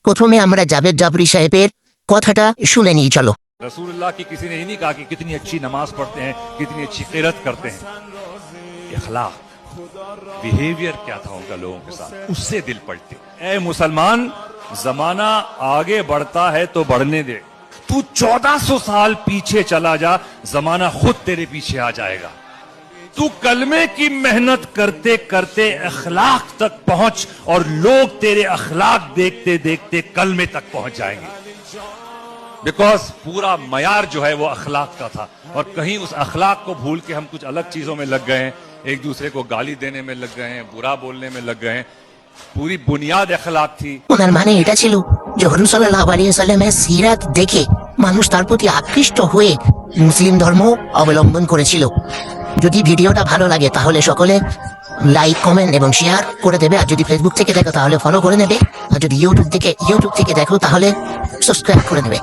প্রথমে আমরা জাভেদ জাফরি সাহেবের কথাটা শুনে নিই, চলো। रसूलुल्लाह की किसी ने ये नहीं कहा कि कितनी अच्छी नमाज पढ़ते हैं, कितनी अच्छी किरत करते हैं। इखलाक, बिहेवियर क्या था उनका लोगों के साथ, उससे दिल पड़ते। ए मुसलमान, जमाना आगे बढ़ता है तो बढ़ने दे। तू 1400 साल पीछे चला जा, जमाना खुद तेरे पीछे आ जाएगा। तू कलमे की मेहनत करते करते अखलाक तक पहुंच और लोग तेरे अखलाक देखते देखते कलमे तक पहुंच जाएंगे। बिकॉज पूरा मयार जो है वो अखलाक का था, और कहीं उस अखलाक को भूल के हम कुछ अलग चीजों में लग गए हैं, एक दूसरे को गाली देने में लग गए हैं, बुरा बोलने में लग गए हैं। पूरी बुनियाद अखलाक थी। ওনার মানে এটা ছিল যে হুজুর সাল্লাল্লাহু আলাইহি ওয়াসাল্লামের সিরাত দেখে মানুষ তার প্রতি আকৃষ্ট হয়ে মুসলিম ধর্ম অবলম্বন করেছিল। যদি ভিডিওটা ভালো লাগে তাহলে সকলে লাইক, কমেন্ট এবং শেয়ার করে দেবে। আর যদি ফেসবুক থেকে দেখো তাহলে ফলো করে নেবে। আর যদি ইউটিউব থেকে দেখো তাহলে সাবস্ক্রাইব করে নেবে।